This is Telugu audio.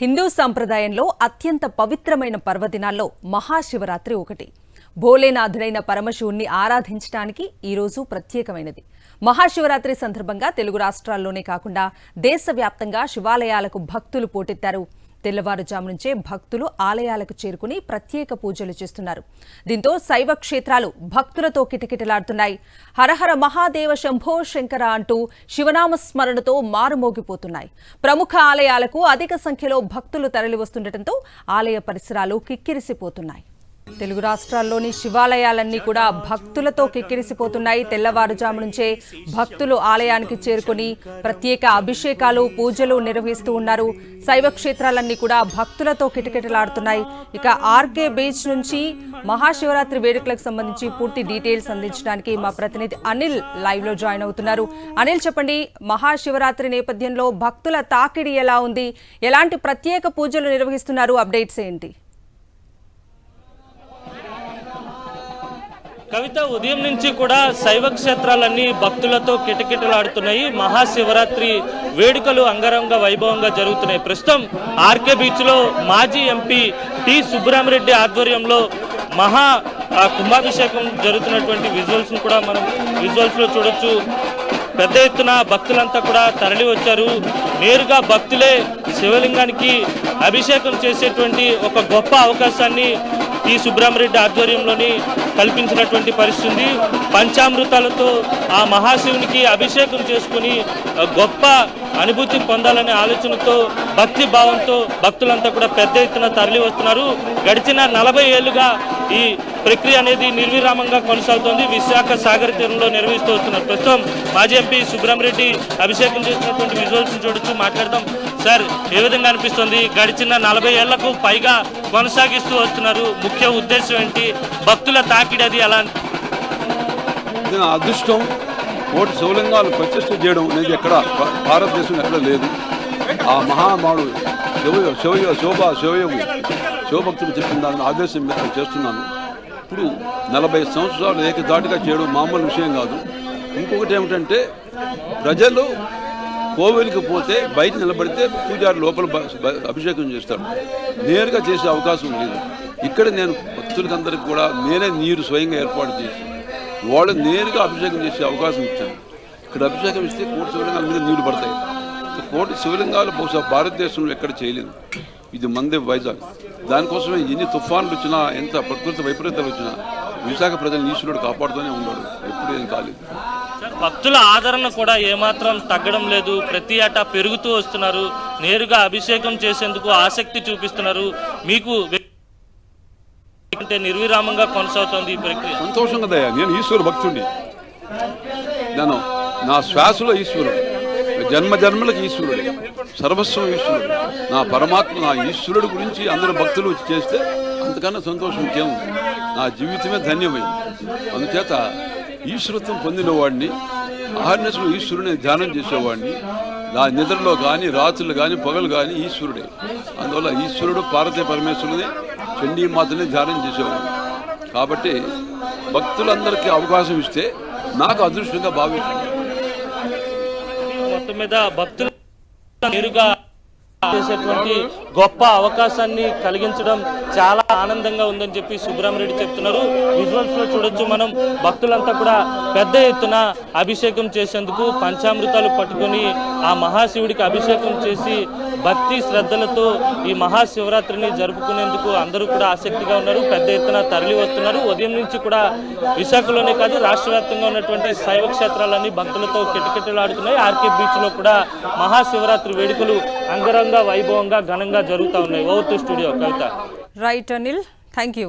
హిందూ సంప్రదాయంలో అత్యంత పవిత్రమైన పర్వదినాల్లో మహాశివరాత్రి ఒకటి. భోలేనాథుడైన పరమశివుణ్ణి ఆరాధించడానికి ఈ రోజు ప్రత్యేకమైనది. మహాశివరాత్రి సందర్భంగా తెలుగు రాష్ట్రాల్లోనే కాకుండా దేశవ్యాప్తంగా శివాలయాలకు భక్తులు పోటెత్తారు. తెల్లవారుజాము నుంచే భక్తులు ఆలయాలకు చేరుకుని ప్రత్యేక పూజలు చేస్తున్నారు. దీంతో శైవ క్షేత్రాలు భక్తులతో కిటకిటలాడుతున్నాయి. హరహర మహాదేవ శంభో శంకర అంటూ శివనామ స్మరణతో మారుమోగిపోతున్నాయి. ప్రముఖ ఆలయాలకు అధిక సంఖ్యలో భక్తులు తరలివస్తుండటంతో ఆలయ పరిసరాలు కిక్కిరిసిపోతున్నాయి. తెలుగు రాష్ట్రాల్లోని శివాలయాలన్నీ కూడా భక్తులతో కిక్కిరిసిపోతున్నాయి. తెల్లవారుజాము నుంచే భక్తులు ఆలయానికి చేరుకుని ప్రత్యేక అభిషేకాలు పూజలు నిర్వహిస్తూ ఉన్నారు. శైవ క్షేత్రాలన్నీ కూడా భక్తులతో కిటకిటలాడుతున్నాయి. ఇక ఆర్కే బీచ్ నుంచి మహాశివరాత్రి వేడుకలకు సంబంధించి పూర్తి డీటెయిల్స్ అందించడానికి మా ప్రతినిధి అనిల్ లైవ్ లో జాయిన్ అవుతున్నారు. అనిల్, చెప్పండి, మహాశివరాత్రి నేపథ్యంలో భక్తుల తాకిడి ఎలా ఉంది? ఎలాంటి ప్రత్యేక పూజలు నిర్వహిస్తున్నారు? అప్డేట్స్ ఏంటి? కవిత, ఉదయం నుంచి కూడా శైవ క్షేత్రాలన్నీ భక్తులతో కిటకిటలాడుతున్నాయి. మహాశివరాత్రి వేడుకలు అంగరంగ వైభవంగా జరుగుతున్నాయి. ప్రస్తుతం ఆర్కే బీచ్ లో మాజీ ఎంపీ టి సుబ్బరామిరెడ్డి ఆధ్వర్యంలో మహా కుంభాభిషేకం జరుగుతున్నటువంటి విజువల్స్ కూడా మనం విజువల్స్ లో చూడొచ్చు. పెద్ద ఎత్తున భక్తులంతా కూడా తరలి వచ్చారు. నేరుగా భక్తులే శివలింగానికి అభిషేకం చేసేటువంటి ఒక గొప్ప అవకాశాన్ని టి సుబ్బరామిరెడ్డి ఆధ్వర్యంలోని కల్పించినటువంటి పరిస్థితి. పంచామృతాలతో ఆ మహాశివునికి అభిషేకం చేసుకుని గొప్ప అనుభూతి పొందాలనే ఆలోచనతో భక్తి భావంతో భక్తులంతా కూడా పెద్ద ఎత్తున తరలి వస్తున్నారు. గడిచిన 40 ఏళ్లుగా ఈ ప్రక్రియ అనేది నిర్విరామంగా కొనసాగుతోంది. విశాఖ సాగర్ తీరంలో నిర్వహిస్తూ వస్తున్నారు. ప్రస్తుతం మాజీ ఎంపీ సుబ్బరామిరెడ్డి అభిషేకం చేస్తున్నటువంటి విజువల్స్ చూడొచ్చు. మాట్లాడదాం సార్, ఏ విధంగా అనిపిస్తుంది? గడిచిన 40 ఏళ్లకు పైగా కొనసాగిస్తూ వస్తున్నారు. ముఖ్య ఉద్దేశం ఏంటి? భక్తుల తాకిడి అది ఎలా? అదృష్టం కోటి శివలింగాలు ప్రతిష్ఠ చేయడం అనేది ఎక్కడ భారతదేశం ఎక్కడ లేదు. ఆ మహామాడు శివభక్తులు చెప్పిన దాన్ని ఆదేశం మీద చేస్తున్నాను. ఇప్పుడు 40 సంవత్సరాలు ఏకదాటిగా చేయడం మామూలు విషయం కాదు. ఇంకొకటి ఏమిటంటే, ప్రజలు కోవిలికి పోతే బయట నిలబడితే పూజారి లోపల అభిషేకం చేస్తాడు. నేరుగా చేసే అవకాశం లేదు. ఇక్కడ నేను భక్తులకందరికీ కూడా నేనే నీరు స్వయంగా ఏర్పాటు చేసి వాళ్ళు నేరుగా అభిషేకం చేసే అవకాశం ఇచ్చాను. ఇక్కడ అభిషేకం ఇస్తే కోటి శివలింగాల మీద నీళ్లు పడతాయి. కోటి శివలింగాలు బహుశా భారతదేశంలో ఎక్కడ చేయలేదు. ఇది మందే వైజాగ్. దానికోసమే ఎన్ని తుఫాన్లు వచ్చినా, ఎంత ప్రకృతి వైపరీత్యాలు వచ్చినా విశాఖ ప్రజలను ఈశ్వరుడు కాపాడుతూనే ఉన్నాడు. ఎప్పుడు ఏం కాలేదు. భక్తుల ఆదరణ కూడా ఏమాత్రం తగ్గడం లేదు. ప్రతి ఏటా పెరుగుతూ వస్తున్నారు. నేరుగా అభిషేకం చేసేందుకు ఆసక్తి చూపిస్తున్నారు. మీకు అంటే నిర్విరామంగా కొనసాగుతోంది ఈ ప్రక్రియ. సంతోషం కదయ్యా. నేను ఈశ్వరు భక్తుడిని. నేను నా శ్వాసలో ఈశ్వరుడు, జన్మ జన్మలకు ఈశ్వరుడు, సర్వస్వం ఈశ్వరుడు. నా పరమాత్మ, నా ఈశ్వరుడు గురించి అందరూ భక్తులు వచ్చి చేస్తే అంతకన్నా సంతోషం ఇంకేముంది? నా జీవితమే ధన్యమైంది. అందుచేత ఈశ్వరత్వం పొందిన వాడిని, అహర్నిశలు ఈశ్వరుని ధ్యానం చేసేవాడిని. నా నిద్రలో కానీ, రాత్రులు కానీ, పగలు కానీ ఈశ్వరుడే. అందువల్ల ఈశ్వరుడు పార్వతీ పరమేశ్వరుని, చండీమాతని ధ్యానం చేసేవాడు. కాబట్టి భక్తులందరికీ అవకాశం ఇస్తే నాకు అదృష్టంగా భావిస్తుంది. మొత్తం మీద భక్తులు నేరుగా చేసేటువంటి గొప్ప అవకాశాన్ని కలిగించడం చాలా ఆనందంగా ఉందని చెప్పి సుబ్బరామిరెడ్డి చెప్తున్నారు. విజువల్స్ లో చూడొచ్చు మనం. భక్తులంతా కూడా పెద్ద ఎత్తున అభిషేకం చేసేందుకు పంచామృతాలు పట్టుకొని ఆ మహాశివుడికి అభిషేకం చేసి భక్తి శ్రద్ధలతో ఈ మహాశివరాత్రిని జరుపుకునేందుకు అందరూ కూడా ఆసక్తిగా ఉన్నారు. పెద్ద ఎత్తున తరలి వస్తున్నారు. ఉదయం నుంచి కూడా విశాఖలోనే కాదు, రాష్ట్ర వ్యాప్తంగా ఉన్నటువంటి శైవ క్షేత్రాలన్నీ భక్తులతో కిటకిటలాడుతున్నాయి. ఆర్కే బీచ్ లో కూడా మహాశివరాత్రి వేడుకలు అంగరంగ వైభవంగా ఘనంగా జరుగుతూ ఉన్నాయి. Over to studio Kavitha. Right Anil, thank you.